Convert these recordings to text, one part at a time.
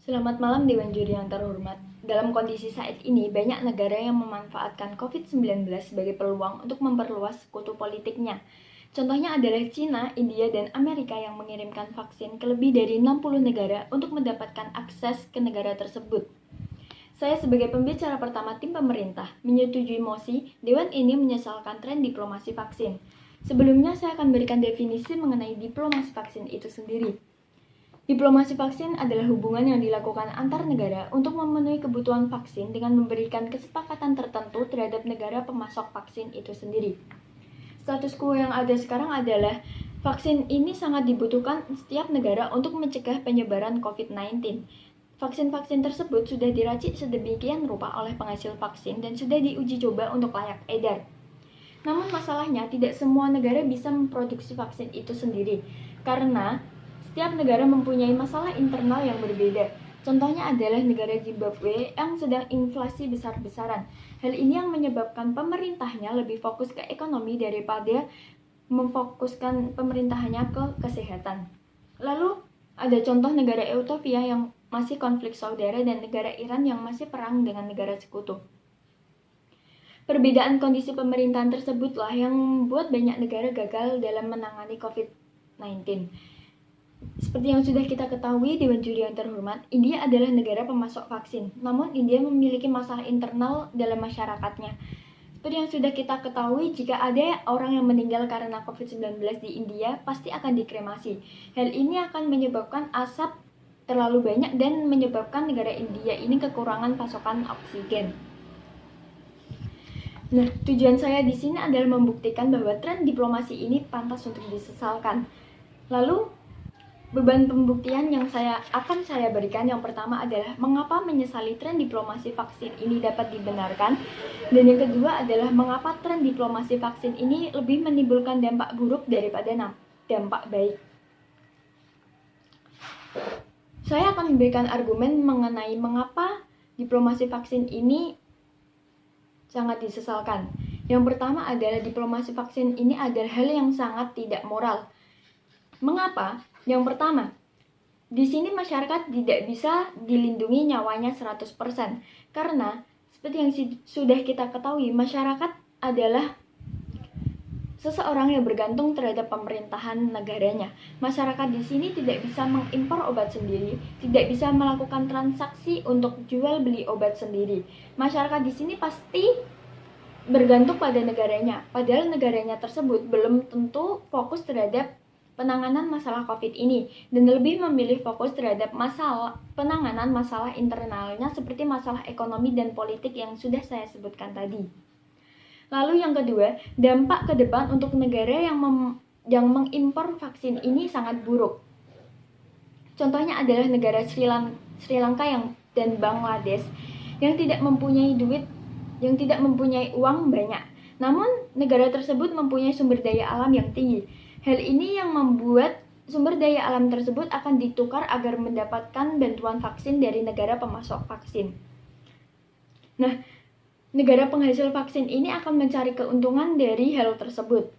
Selamat malam Dewan Juri yang terhormat. Dalam kondisi saat ini, banyak negara yang memanfaatkan COVID-19 sebagai peluang untuk memperluas sekutu politiknya. Contohnya adalah Cina, India, dan Amerika yang mengirimkan vaksin ke lebih dari 60 negara untuk mendapatkan akses ke negara tersebut. Saya sebagai pembicara pertama tim pemerintah menyetujui mosi Dewan ini menyesalkan tren diplomasi vaksin. Sebelumnya saya akan berikan definisi mengenai diplomasi vaksin itu sendiri. Diplomasi vaksin adalah hubungan yang dilakukan antar negara untuk memenuhi kebutuhan vaksin dengan memberikan kesepakatan tertentu terhadap negara pemasok vaksin itu sendiri. Status quo yang ada sekarang adalah vaksin ini sangat dibutuhkan setiap negara untuk mencegah penyebaran COVID-19. Vaksin-vaksin tersebut sudah diracik sedemikian rupa oleh penghasil vaksin dan sudah diuji coba untuk layak edar. Namun masalahnya tidak semua negara bisa memproduksi vaksin itu sendiri, karena setiap negara mempunyai masalah internal yang berbeda. Contohnya adalah negara Zimbabwe yang sedang inflasi besar-besaran. Hal ini yang menyebabkan pemerintahnya lebih fokus ke ekonomi daripada memfokuskan pemerintahannya ke kesehatan. Lalu ada contoh negara Ethiopia yang masih konflik saudara dan negara Iran yang masih perang dengan negara sekutu. Perbedaan kondisi pemerintahan tersebutlah yang membuat banyak negara gagal dalam menangani COVID-19. Seperti yang sudah kita ketahui, Dewan Juri yang terhormat, India adalah negara pemasok vaksin. Namun, India memiliki masalah internal dalam masyarakatnya. Seperti yang sudah kita ketahui, jika ada orang yang meninggal karena COVID-19 di India, pasti akan dikremasi. Hal ini akan menyebabkan asap terlalu banyak dan menyebabkan negara India ini kekurangan pasokan oksigen. Nah, tujuan saya di sini adalah membuktikan bahwa tren diplomasi ini pantas untuk disesalkan. Lalu, beban pembuktian yang akan saya berikan yang pertama adalah mengapa menyesali tren diplomasi vaksin ini dapat dibenarkan, dan yang kedua adalah mengapa tren diplomasi vaksin ini lebih menimbulkan dampak buruk daripada dampak baik. Saya akan memberikan argumen mengenai mengapa diplomasi vaksin ini sangat disesalkan. Yang pertama adalah diplomasi vaksin ini adalah hal yang sangat tidak moral. Mengapa? Yang pertama, di sini masyarakat tidak bisa dilindungi nyawanya 100%. Karena, seperti yang sudah kita ketahui, masyarakat adalah seseorang yang bergantung terhadap pemerintahan negaranya. Masyarakat di sini tidak bisa mengimpor obat sendiri, tidak bisa melakukan transaksi untuk jual beli obat sendiri. Masyarakat di sini pasti bergantung pada negaranya, padahal negaranya tersebut belum tentu fokus terhadap penanganan masalah COVID ini dan lebih memilih fokus terhadap penanganan masalah internalnya seperti masalah ekonomi dan politik yang sudah saya sebutkan tadi. Lalu yang kedua, dampak ke depan untuk negara yang mengimpor vaksin ini sangat buruk. Contohnya adalah negara Sri Lanka dan Bangladesh yang tidak mempunyai uang banyak. Namun negara tersebut mempunyai sumber daya alam yang tinggi. Hal ini yang membuat sumber daya alam tersebut akan ditukar agar mendapatkan bantuan vaksin dari negara pemasok vaksin. Nah, negara penghasil vaksin ini akan mencari keuntungan dari hal tersebut.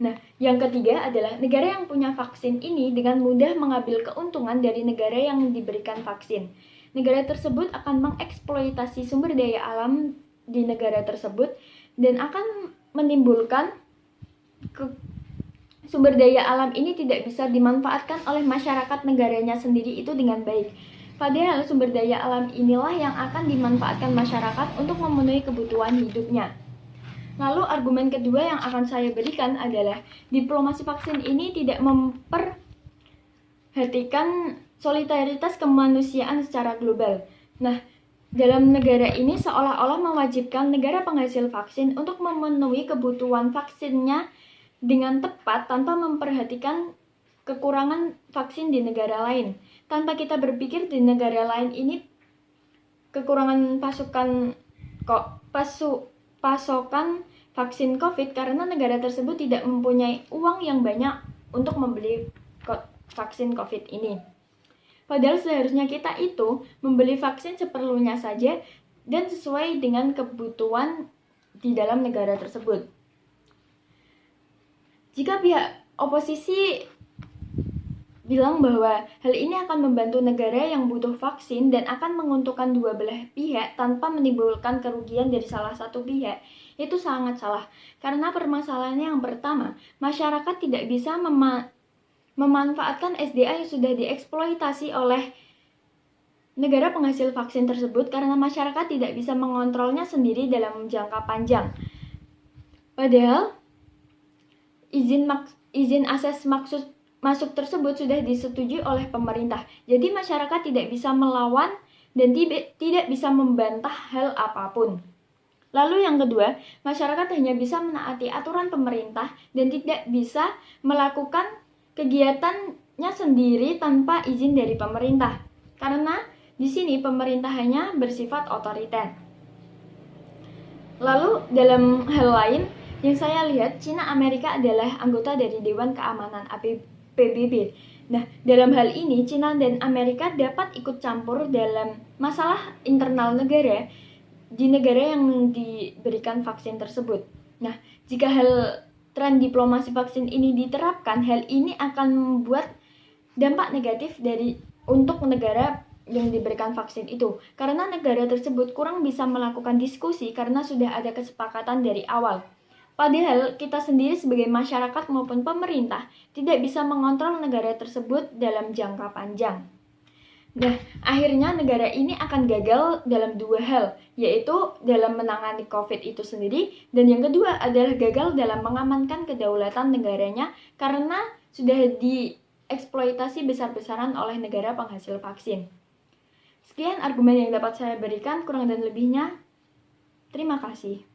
Nah, yang ketiga adalah negara yang punya vaksin ini dengan mudah mengambil keuntungan dari negara yang diberikan vaksin. Negara tersebut akan mengeksploitasi sumber daya alam di negara tersebut dan akan menimbulkan sumber daya alam ini tidak bisa dimanfaatkan oleh masyarakat negaranya sendiri itu dengan baik. Padahal sumber daya alam inilah yang akan dimanfaatkan masyarakat untuk memenuhi kebutuhan hidupnya. Lalu argumen kedua yang akan saya berikan adalah diplomasi vaksin ini tidak memperhatikan solidaritas kemanusiaan secara global. Nah, dalam negara ini seolah-olah mewajibkan negara penghasil vaksin untuk memenuhi kebutuhan vaksinnya dengan tepat tanpa memperhatikan kekurangan vaksin di negara lain. Tanpa kita berpikir di negara lain ini kekurangan pasokan vaksin COVID karena negara tersebut tidak mempunyai uang yang banyak untuk membeli vaksin COVID ini. Padahal seharusnya kita itu membeli vaksin seperlunya saja dan sesuai dengan kebutuhan di dalam negara tersebut. Jika pihak oposisi bilang bahwa hal ini akan membantu negara yang butuh vaksin dan akan menguntungkan dua belah pihak tanpa menimbulkan kerugian dari salah satu pihak, itu sangat salah. Karena permasalahannya yang pertama, masyarakat tidak bisa memanfaatkan SDA yang sudah dieksploitasi oleh negara penghasil vaksin tersebut karena masyarakat tidak bisa mengontrolnya sendiri dalam jangka panjang. Padahal izin akses masuk tersebut sudah disetujui oleh pemerintah. Jadi masyarakat tidak bisa melawan dan tidak bisa membantah hal apapun. Lalu yang kedua, masyarakat hanya bisa menaati aturan pemerintah dan tidak bisa melakukan kegiatannya sendiri tanpa izin dari pemerintah. Karena di sini pemerintah hanya bersifat otoriter. Lalu dalam hal lain, yang saya lihat, Cina Amerika adalah anggota dari Dewan Keamanan PBB. Nah, dalam hal ini Cina dan Amerika dapat ikut campur dalam masalah internal negara di negara yang diberikan vaksin tersebut. Nah, jika tren diplomasi vaksin ini diterapkan, hal ini akan membuat dampak negatif untuk negara yang diberikan vaksin itu, karena negara tersebut kurang bisa melakukan diskusi karena sudah ada kesepakatan dari awal. Padahal kita sendiri sebagai masyarakat maupun pemerintah tidak bisa mengontrol negara tersebut dalam jangka panjang. Nah, akhirnya negara ini akan gagal dalam dua hal, yaitu dalam menangani COVID itu sendiri, dan yang kedua adalah gagal dalam mengamankan kedaulatan negaranya karena sudah dieksploitasi besar-besaran oleh negara penghasil vaksin. Sekian argumen yang dapat saya berikan, kurang dan lebihnya, terima kasih.